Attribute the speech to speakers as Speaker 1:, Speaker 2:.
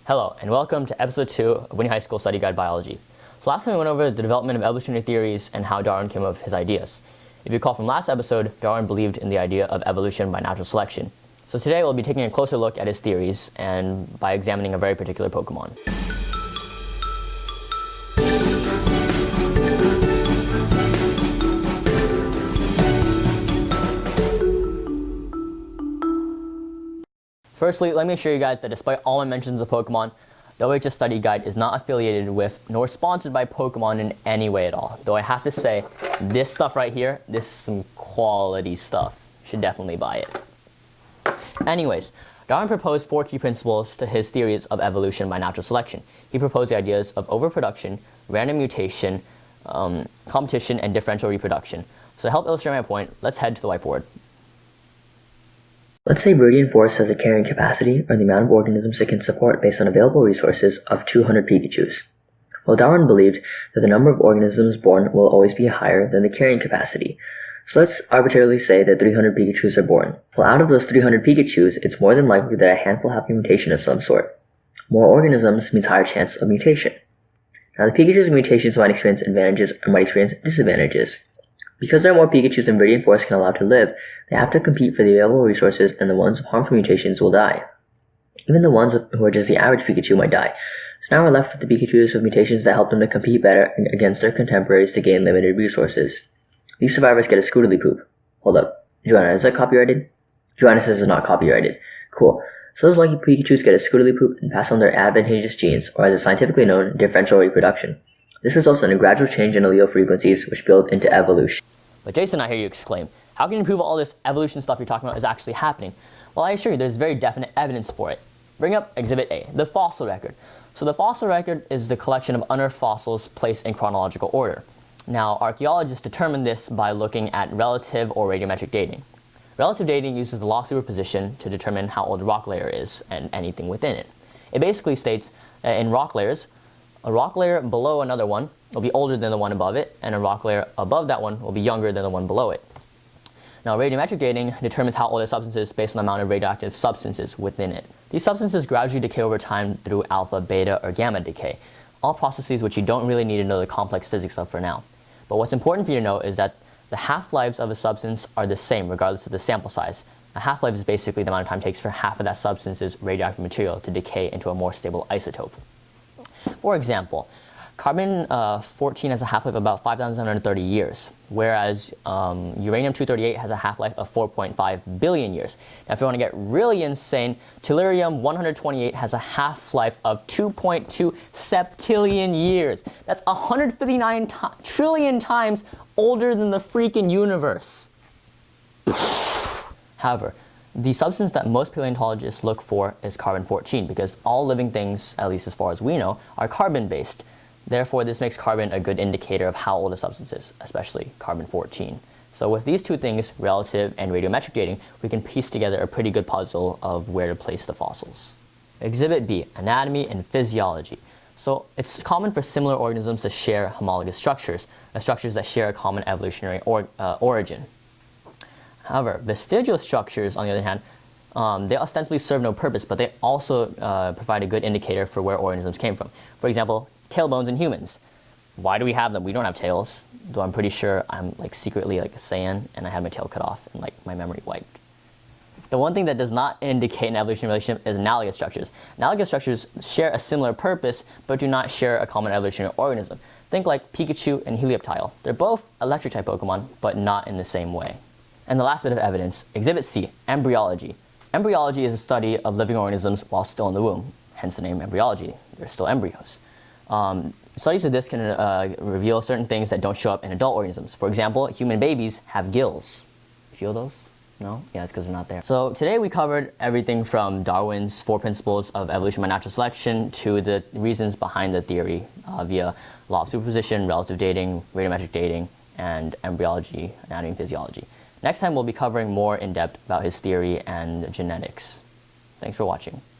Speaker 1: Hello, and welcome to episode 2 of Winnie High School Study Guide Biology. So last time we went over the development of evolutionary theories and how Darwin came up with his ideas. If you recall from last episode, Darwin believed in the idea of evolution by natural selection. So today we'll be taking a closer look at his theories and by examining a very particular Pokemon. Firstly, let me assure you guys that despite all my mentions of Pokemon, the WHS Study Guide is not affiliated with nor sponsored by Pokemon in any way at all. Though I have to say, this stuff right here, this is some quality stuff. You should definitely buy it. Anyways, Darwin proposed 4 key principles to his theories of evolution by natural selection. He proposed the ideas of overproduction, random mutation, competition, and differential reproduction. So to help illustrate my point, let's head to the whiteboard.
Speaker 2: Let's say Viridian Forest has a carrying capacity, or the amount of organisms it can support based on available resources, of 200 Pikachus. Well, Darwin believed that the number of organisms born will always be higher than the carrying capacity. So let's arbitrarily say that 300 Pikachus are born. Well, out of those 300 Pikachus, it's more than likely that a handful have a mutation of some sort. More organisms means higher chance of mutation. Now, the Pikachus' mutations might experience advantages or might experience disadvantages. Because there are more Pikachus than Viridian Forest can allow to live, they have to compete for the available resources, and the ones with harmful mutations will die. Even the ones who are just the average Pikachu might die. So now we're left with the Pikachus with mutations that help them to compete better against their contemporaries to gain limited resources. These survivors get a Scooterly poop. Hold up. Joanna, is that copyrighted? Joanna says it's not copyrighted. Cool. So those lucky Pikachus get a Scooterly poop and pass on their advantageous genes, or as it's scientifically known, differential reproduction. This results in a gradual change in allele frequencies, which build into evolution.
Speaker 1: But Jason, I hear you exclaim, how can you prove all this evolution stuff you're talking about is actually happening? Well, I assure you there's very definite evidence for it. Bring up Exhibit A, the fossil record. So the fossil record is the collection of unearthed fossils placed in chronological order. Now, archaeologists determine this by looking at relative or radiometric dating. Relative dating uses the law of superposition to determine how old a rock layer is and anything within it. It basically states that in rock layers, a rock layer below another one will be older than the one above it, and a rock layer above that one will be younger than the one below it. Now, radiometric dating determines how old a substance is based on the amount of radioactive substances within it. These substances gradually decay over time through alpha, beta, or gamma decay, all processes which you don't really need to know the complex physics of for now. But what's important for you to know is that the half-lives of a substance are the same regardless of the sample size. A half-life is basically the amount of time it takes for half of that substance's radioactive material to decay into a more stable isotope. For example, carbon-14 has a half-life of about 5,730 years, whereas uranium-238 has a half-life of 4.5 billion years. Now, if you want to get really insane, tellurium-128 has a half-life of 2.2 septillion years. That's 159 trillion times older than the freaking universe. However, the substance that most paleontologists look for is carbon-14 because all living things, at least as far as we know, are carbon-based. Therefore, this makes carbon a good indicator of how old a substance is, especially carbon-14. So with these two things, relative and radiometric dating, we can piece together a pretty good puzzle of where to place the fossils. Exhibit B, anatomy and physiology. So it's common for similar organisms to share homologous structures, structures that share a common evolutionary origin. However, vestigial structures, on the other hand, they ostensibly serve no purpose, but they also provide a good indicator for where organisms came from. For example, tailbones in humans. Why do we have them? We don't have tails, though I'm pretty sure I'm secretly a Saiyan and I had my tail cut off and my memory wiped. The one thing that does not indicate an evolutionary relationship is analogous structures. Analogous structures share a similar purpose, but do not share a common evolutionary organism. Think like Pikachu and Helioptile. They're both electric type Pokemon, but not in the same way. And the last bit of evidence, Exhibit C, embryology. Embryology is a study of living organisms while still in the womb, hence the name embryology. They're still embryos. Studies of this can reveal certain things that don't show up in adult organisms. For example, human babies have gills. Feel those? No? Yeah, it's because they're not there. So today we covered everything from Darwin's 4 principles of evolution by natural selection to the reasons behind the theory via law of superposition, relative dating, radiometric dating, and embryology, anatomy, and physiology. Next time we'll be covering more in depth about his theory and genetics. Thanks for watching.